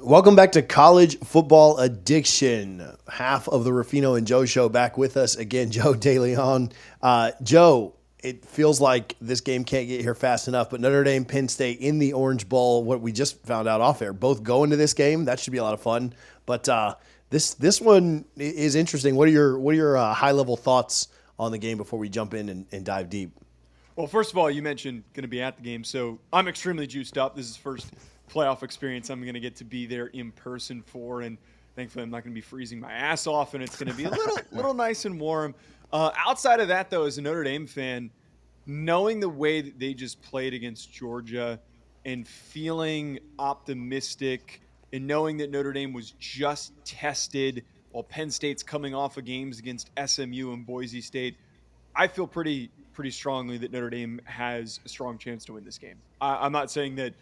Welcome back to College Football Addiction. Half of the Rufino and Joe show back with us again. Joe DeLeon. Joe, it feels like this game can't get here fast enough, but Notre Dame, Penn State in the Orange Bowl. What we just found out off air, both go into this game. That should be a lot of fun. But this one is interesting. What are your high level thoughts on the game before we jump in and dive deep? Well, first of all, you mentioned going to be at the game, so I'm extremely juiced up. This is the first playoff experience I'm going to get to be there in person for, and thankfully I'm not going to be freezing my ass off, and it's going to be a little nice and warm. Outside of that, though, as a Notre Dame fan, knowing the way that they just played against Georgia and feeling optimistic and knowing that Notre Dame was just tested while Penn State's coming off of games against SMU and Boise State, I feel pretty strongly that Notre Dame has a strong chance to win this game. I'm not saying that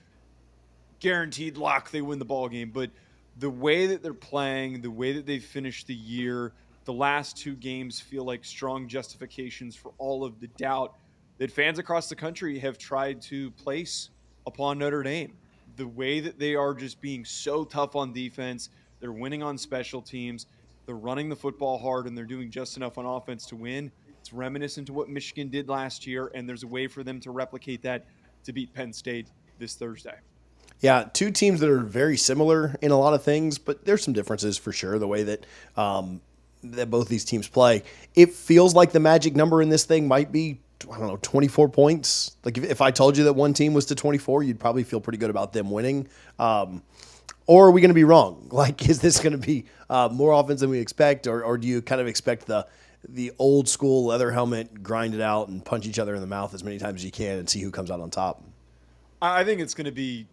guaranteed lock they win the ball game, but the way that they're playing, the way that they've finished the year, the last two games feel like strong justifications for all of the doubt that fans across the country have tried to place upon Notre Dame. The way that they are just being so tough on defense, they're winning on special teams, they're running the football hard, and they're doing just enough on offense to win. It's reminiscent to what Michigan did last year, and there's a way for them to replicate that to beat Penn State this Thursday. Yeah, two teams that are very similar in a lot of things, but there's some differences for sure. The way that both these teams play, it feels like the magic number in this thing might be, I don't know, 24 points. Like if I told you that one team was to 24, you'd probably feel pretty good about them winning. Or are we going to be wrong? Like, is this going to be more offense than we expect, or do you kind of expect the old school leather helmet, grind it out and punch each other in the mouth as many times as you can and see who comes out on top? I think it's going to be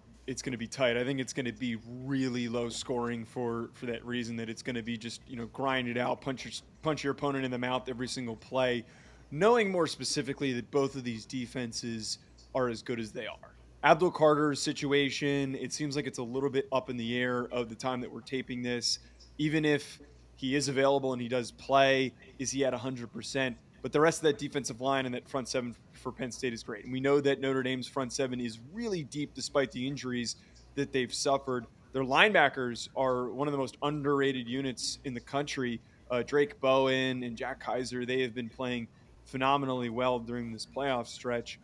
tight. I think it's going to be really low scoring for that reason that it's going to be just grind it out, punch your opponent in the mouth every single play, knowing more specifically that both of these defenses are as good as they are. Abdul Carter's situation, it seems like it's a little bit up in the air of the time that we're taping this. Even if he is available and he does play, is he at 100%? But the rest of that defensive line and that front seven for Penn State is great. And we know that Notre Dame's front seven is really deep despite the injuries that they've suffered. Their linebackers are one of the most underrated units in the country. Drake Bowen and Jack Kaiser, they have been playing phenomenally well during this playoff stretch.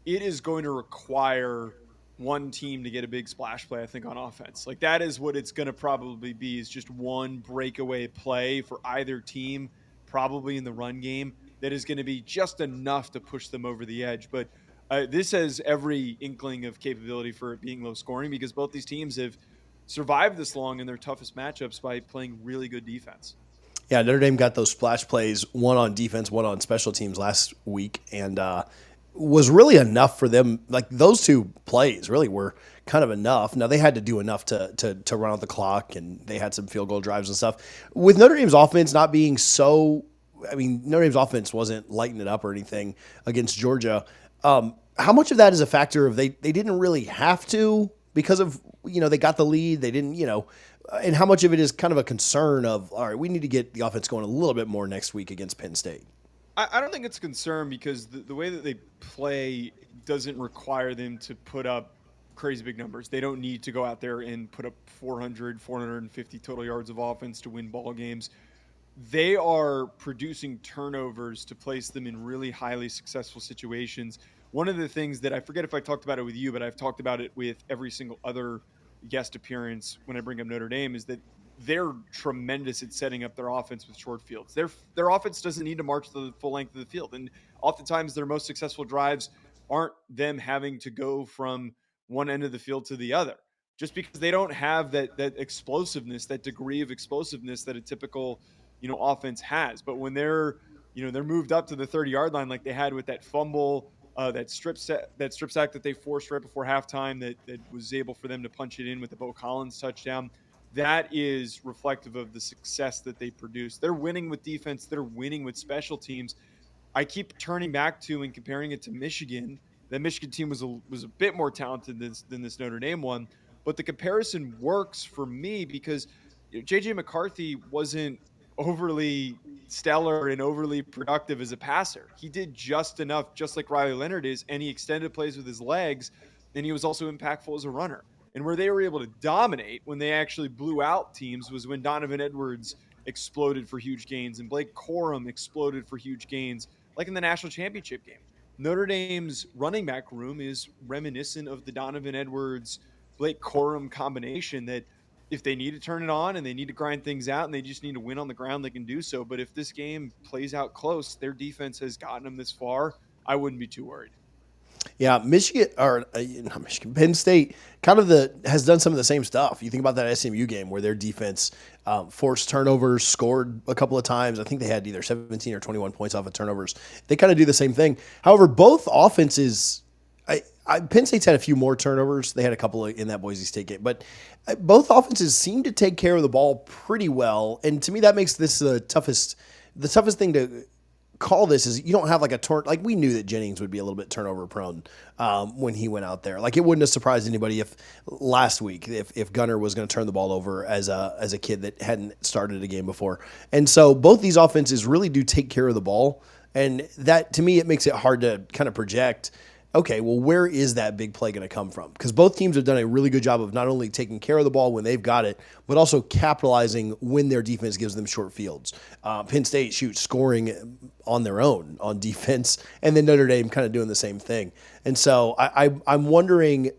It is going to require one team to get a big splash play, I think, on offense. Like that is what it's going to probably be, is just one breakaway play for either team, probably in the run game, that is going to be just enough to push them over the edge. But this has every inkling of capability for it being low scoring because both these teams have survived this long in their toughest matchups by playing really good defense. Yeah, Notre Dame got those splash plays, one on defense, one on special teams last week, and was really enough for them. Like those two plays really were kind of enough. Now they had to do enough to run out the clock, and they had some field goal drives and stuff. With Notre Dame's offense not being so, I mean, Notre Dame's offense wasn't lighting it up or anything against Georgia. How much of that is a factor of they didn't really have to because of they got the lead, they didn't and how much of it is kind of a concern of, all right, we need to get the offense going a little bit more next week against Penn State? I don't think it's a concern because the way that they play doesn't require them to put up crazy big numbers. They don't need to go out there and put up 400, 450 total yards of offense to win ball games. They are producing turnovers to place them in really highly successful situations. One of the things that I forget if I talked about it with you, but I've talked about it with every single other guest appearance when I bring up Notre Dame, is that they're tremendous at setting up their offense with short fields. Their offense doesn't need to march the full length of the field, and oftentimes their most successful drives aren't them having to go from one end of the field to the other, just because they don't have that explosiveness, that degree of explosiveness that a typical offense has. But when they're moved up to the 30-yard line like they had with that fumble, that strip sack that they forced right before halftime, that was able for them to punch it in with the Bo Collins touchdown. That is reflective of the success that they produce. They're winning with defense. They're winning with special teams. I keep turning back to and comparing it to Michigan. The Michigan team was a bit more talented than this Notre Dame one, but the comparison works for me because JJ McCarthy wasn't overly stellar and overly productive as a passer. He did just enough, just like Riley Leonard is, and he extended plays with his legs, and he was also impactful as a runner. And where they were able to dominate when they actually blew out teams was when Donovan Edwards exploded for huge gains and Blake Corum exploded for huge gains, like in the national championship game. Notre Dame's running back room is reminiscent of the Donovan Edwards Blake Corum combination that if they need to turn it on and they need to grind things out and they just need to win on the ground, they can do so. But if this game plays out close, their defense has gotten them this far. I wouldn't be too worried. Yeah, Michigan or not Michigan, Penn State kind of has done some of the same stuff. You think about that SMU game where their defense forced turnovers, scored a couple of times. I think they had either 17 or 21 points off of turnovers. They kind of do the same thing. However, both offenses, Penn State's had a few more turnovers. They had a couple in that Boise State game, but both offenses seem to take care of the ball pretty well. And to me, that makes this the toughest thing to call this is you don't have like a turn. Like we knew that Jennings would be a little bit turnover prone when he went out there. Like it wouldn't have surprised anybody if last week if Gunner was going to turn the ball over as a kid that hadn't started a game before. And so both these offenses really do take care of the ball, and that to me it makes it hard to kind of project. Okay, well, where is that big play going to come from? Because both teams have done a really good job of not only taking care of the ball when they've got it, but also capitalizing when their defense gives them short fields. Penn State shoots scoring on their own on defense, and then Notre Dame kind of doing the same thing. And so I'm wondering,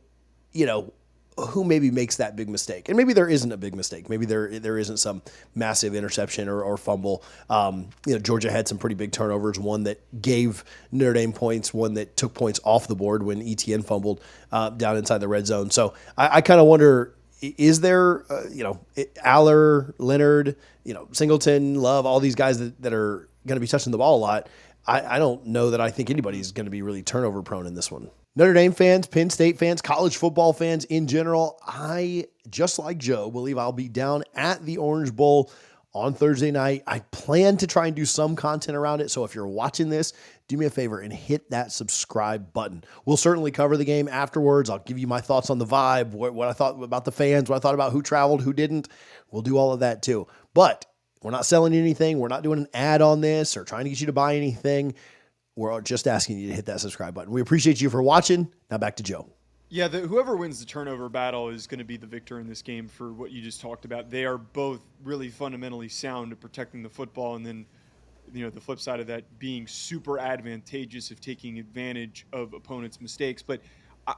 who maybe makes that big mistake. And maybe there isn't a big mistake. Maybe there isn't some massive interception or fumble. Georgia had some pretty big turnovers, one that gave Notre Dame points, one that took points off the board when ETN fumbled down inside the red zone. So I kind of wonder, is there, Aller, Leonard, Singleton, Love, all these guys that are going to be touching the ball a lot. I don't know that I think anybody's going to be really turnover prone in this one. Notre Dame fans, Penn State fans, college football fans in general, I, just like Joe, believe I'll be down at the Orange Bowl on Thursday night. I plan to try and do some content around it, so if you're watching this, do me a favor and hit that subscribe button. We'll certainly cover the game afterwards. I'll give you my thoughts on the vibe, what I thought about the fans, what I thought about who traveled, who didn't. We'll do all of that too. But we're not selling anything. We're not doing an ad on this or trying to get you to buy anything. We're just asking you to hit that subscribe button. We appreciate you for watching. Now back to Joe. Yeah, whoever wins the turnover battle is going to be the victor in this game for what you just talked about. They are both really fundamentally sound at protecting the football, and then the flip side of that being super advantageous of taking advantage of opponents' mistakes. But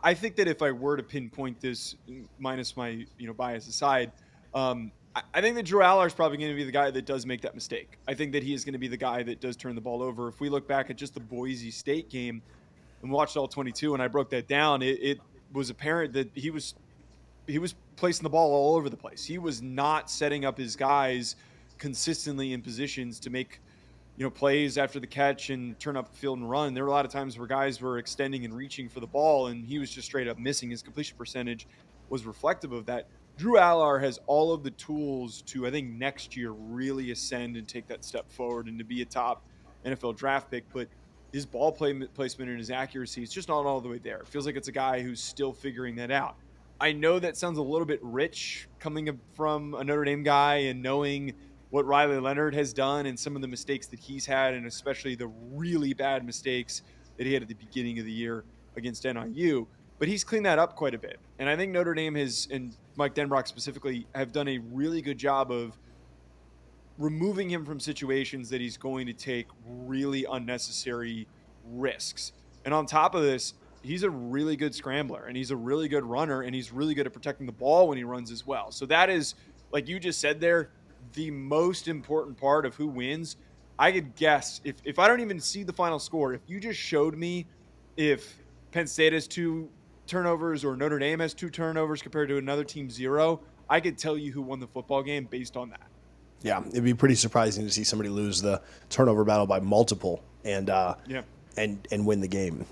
I think that if I were to pinpoint this, minus my bias aside, I think that Drew Aller is probably going to be the guy that does make that mistake. I think that he is going to be the guy that does turn the ball over. If we look back at just the Boise State game and watched all 22, and I broke that down, it was apparent that he was placing the ball all over the place. He was not setting up his guys consistently in positions to make plays after the catch and turn up the field and run. There were a lot of times where guys were extending and reaching for the ball, and he was just straight up missing. His completion percentage was reflective of that. Drew Aller has all of the tools to, I think, next year really ascend and take that step forward and to be a top NFL draft pick. But his ball placement and his accuracy is just not all the way there. It feels like it's a guy who's still figuring that out. I know that sounds a little bit rich coming from a Notre Dame guy and knowing what Riley Leonard has done and some of the mistakes that he's had, and especially the really bad mistakes that he had at the beginning of the year against NIU. But he's cleaned that up quite a bit. And I think Notre Dame has, and Mike Denbrock specifically, have done a really good job of removing him from situations that he's going to take really unnecessary risks. And on top of this, he's a really good scrambler, and he's a really good runner, and he's really good at protecting the ball when he runs as well. So that is, like you just said there, the most important part of who wins. I could guess, if I don't even see the final score, if you just showed me if Penn State has 2 turnovers or Notre Dame has 2 turnovers compared to another team 0, I could tell you who won the football game based on that. Yeah, it'd be pretty surprising to see somebody lose the turnover battle by multiple and win the game.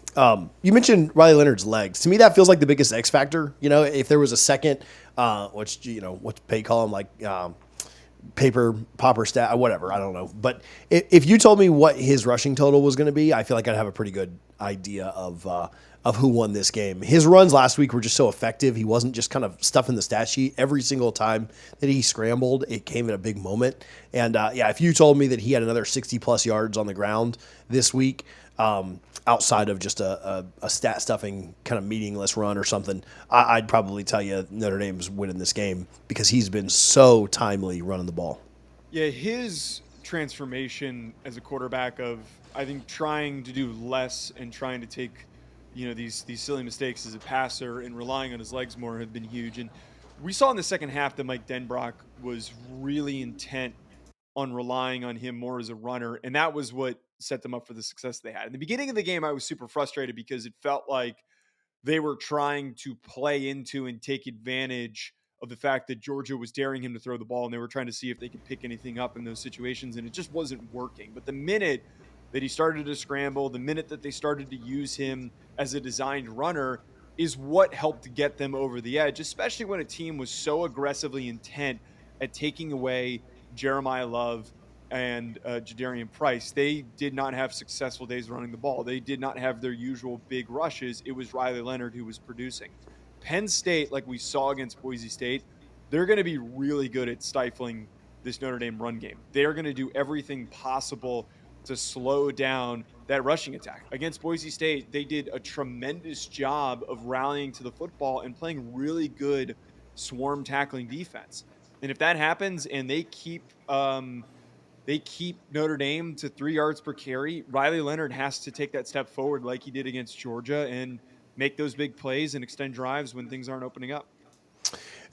You mentioned Riley Leonard's legs. To me, that feels like the biggest X factor. If there was a second, what's Pay call him, like paper popper stat, whatever, I don't know. But if you told me what his rushing total was going to be, I feel like I'd have a pretty good idea of of who won this game. His runs last week were just so effective. He wasn't just kind of stuffing the stat sheet. Every single time that he scrambled, it came at a big moment. And yeah, if you told me that he had another 60 plus yards on the ground this week, outside of just a stat stuffing kind of meaningless run or something, I'd probably tell you Notre Dame's winning this game because he's been so timely running the ball. Yeah, his transformation as a quarterback of I think trying to do less and trying to take these silly mistakes as a passer and relying on his legs more have been huge. And we saw in the second half that Mike Denbrock was really intent on relying on him more as a runner, and that was what set them up for the success they had. In the beginning of the game, I was super frustrated because it felt like they were trying to play into and take advantage of the fact that Georgia was daring him to throw the ball, and they were trying to see if they could pick anything up in those situations, and it just wasn't working. But the minute that he started to scramble, the minute that they started to use him as a designed runner, is what helped to get them over the edge, especially when a team was so aggressively intent at taking away Jeremiah Love and Jadarian Price. They did not have successful days running the ball. They did not have their usual big rushes. It was Riley Leonard who was producing. Penn State, like we saw against Boise State, they're going to be really good at stifling this Notre Dame run game. They're going to do everything possible to slow down that rushing attack. Against Boise State, they did a tremendous job of rallying to the football and playing really good swarm tackling defense. And if that happens and they keep Notre Dame to 3 yards per carry, Riley Leonard has to take that step forward like he did against Georgia and make those big plays and extend drives when things aren't opening up.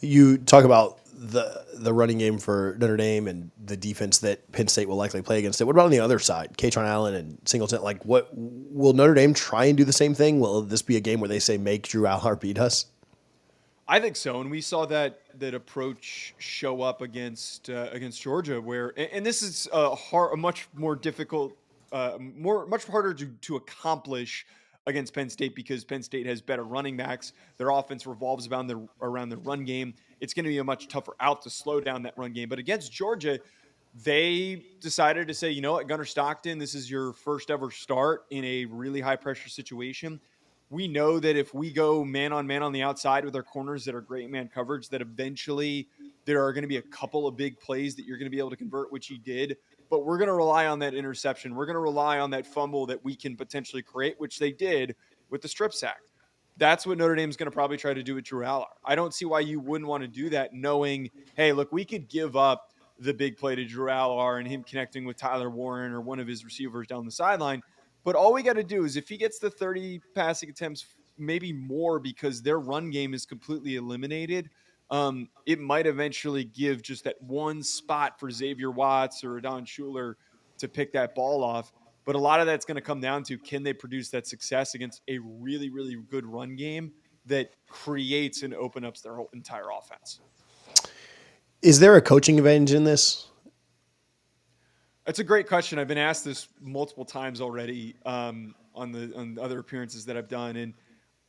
You talk about the running game for Notre Dame and the defense that Penn State will likely play against it. What about on the other side, Katron Allen and Singleton? Like, what will Notre Dame try and do the same thing? Will this be a game where they say make Drew Allar beat us? I think so, and we saw that approach show up against Georgia, where and this is a much more difficult, much harder to accomplish against Penn State because Penn State has better running backs. Their offense revolves around the run game. It's going to be a much tougher out to slow down that run game. But against Georgia, they decided to say, you know what, Gunnar Stockton, this is your first ever start in a really high pressure situation. We know that if we go man on the outside with our corners that are great man coverage, that eventually there are going to be a couple of big plays that you're going to be able to convert, which he did. But we're going to rely on that interception. We're going to rely on that fumble that we can potentially create, which they did with the strip sack. That's what Notre Dame's going to probably try to do with Drew Allar. I don't see why you wouldn't want to do that, knowing, hey, look, we could give up the big play to Drew Allar and him connecting with Tyler Warren or one of his receivers down the sideline. But all we got to do is if he gets the 30 passing attempts, maybe more because their run game is completely eliminated, it might eventually give just that one spot for Xavier Watts or Don Schuler to pick that ball off. But a lot of that's going to come down to can they produce that success against a really, really good run game that creates and opens up their whole entire offense. Is there a coaching advantage in this? That's a great question. I've been asked this multiple times already on other appearances that I've done, and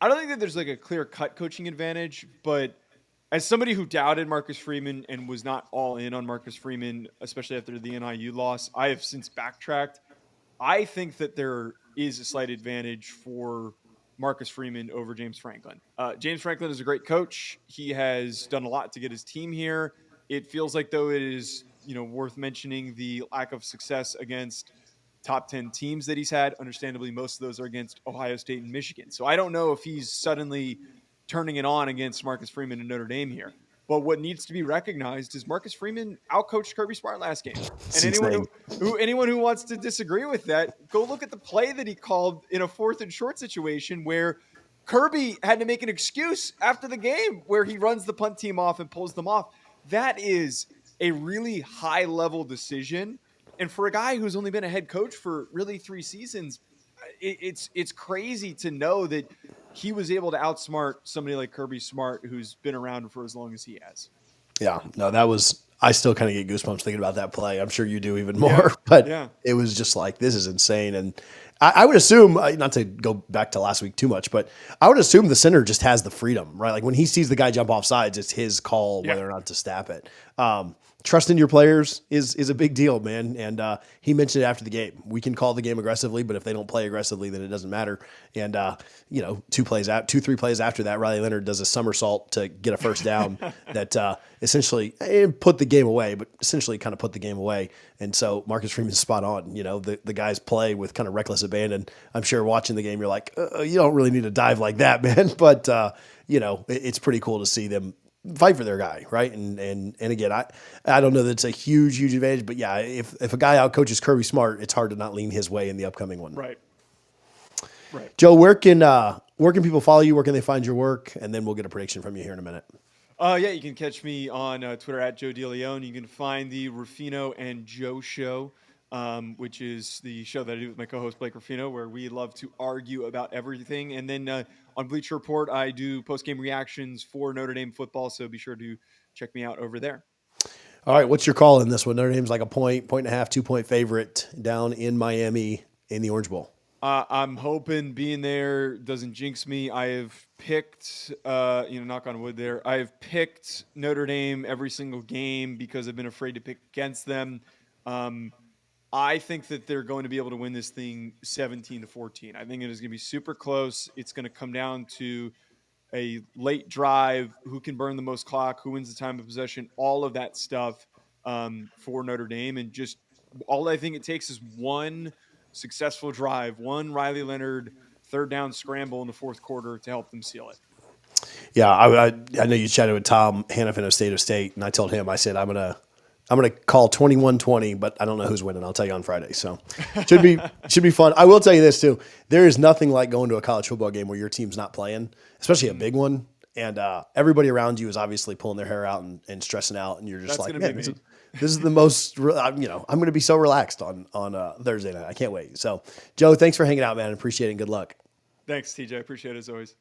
I don't think that there's like a clear cut coaching advantage. But as somebody who doubted Marcus Freeman and was not all in on Marcus Freeman, especially after the NIU loss, I have since backtracked. I think that there is a slight advantage for Marcus Freeman over James Franklin. James Franklin is a great coach. He has done a lot to get his team here. It feels like though it is worth mentioning the lack of success against top 10 teams that he's had. Understandably, most of those are against Ohio State and Michigan. So I don't know if he's suddenly turning it on against Marcus Freeman and Notre Dame here. But what needs to be recognized is Marcus Freeman outcoached Kirby Smart last game. And anyone who wants to disagree with that, go look at the play that he called in a 4th and short situation where Kirby had to make an excuse after the game where he runs the punt team off and pulls them off. That is a really high level decision. And for a guy who's only been a head coach for really 3 seasons, it's crazy to know that he was able to outsmart somebody like Kirby Smart, who's been around for as long as he has. Yeah, no, that was I still kind of get goosebumps thinking about that play. I'm sure you do even Yeah, more, but yeah. it was just like, this is insane. And I would assume, not to go back to last week too much, but I would assume the center just has the freedom, right? Like when he sees the guy jump off sides, it's his call Yeah. whether or not to snap it. Trusting your players is a big deal, man. And he mentioned it after the game. We can call the game aggressively, but if they don't play aggressively, then it doesn't matter. And two, 3 plays after that, Riley Leonard does a somersault to get a first down that essentially put the game away, but essentially kind of put the game away. And so Marcus Freeman's spot on. The guys play with kind of reckless abandon. I'm sure watching the game, you're like, you don't really need to dive like that, man. But it's pretty cool to see them fight for their guy, right? And again, I don't know that it's a huge advantage, but yeah, if a guy outcoaches Kirby Smart, it's hard to not lean his way in the upcoming one. Right. Joe, where can people follow you? Where can they find your work? And then we'll get a prediction from you here in a minute. Yeah, you can catch me on Twitter at Joe DeLeon. You can find the Ruffino and Joe Show, which is the show that I do with my co-host Blake Ruffino, where we love to argue about everything. And then on Bleacher Report, I do post-game reactions for Notre Dame football, so be sure to check me out over there. All right, what's your call in this one? Notre Dame's like a point and a half, 2-point favorite down in Miami in the Orange Bowl. I'm hoping being there doesn't jinx me. I have picked, knock on wood there. I have picked Notre Dame every single game because I've been afraid to pick against them. I think that they're going to be able to win this thing 17-14. I think it is going to be super close. It's going to come down to a late drive, who can burn the most clock, who wins the time of possession, all of that stuff for Notre Dame. And just all I think it takes is one successful drive, one Riley Leonard third down scramble in the fourth quarter to help them seal it. Yeah, I know you chatted with Tom Hannafin of State of State, and I told him, I said, I'm gonna call 21-20, but I don't know who's winning. I'll tell you on Friday. So should be fun. I will tell you this too. There is nothing like going to a college football game where your team's not playing, especially a big one, and everybody around you is obviously pulling their hair out and stressing out, and you're just That's like, gonna be man, me. this is the most. I'm going to be so relaxed on Thursday night. I can't wait. So Joe, thanks for hanging out, man. Appreciate it. And good luck. Thanks, TJ. I appreciate it as always.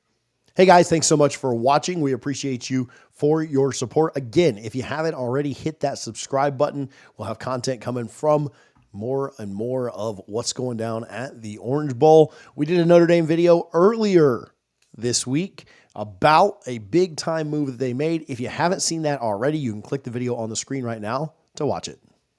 Hey guys, thanks so much for watching. We appreciate you for your support. Again, if you haven't already, hit that subscribe button. We'll have content coming from more and more of what's going down at the Orange Bowl. We did a Notre Dame video earlier this week about a big time move that they made. If you haven't seen that already, you can click the video on the screen right now to watch it.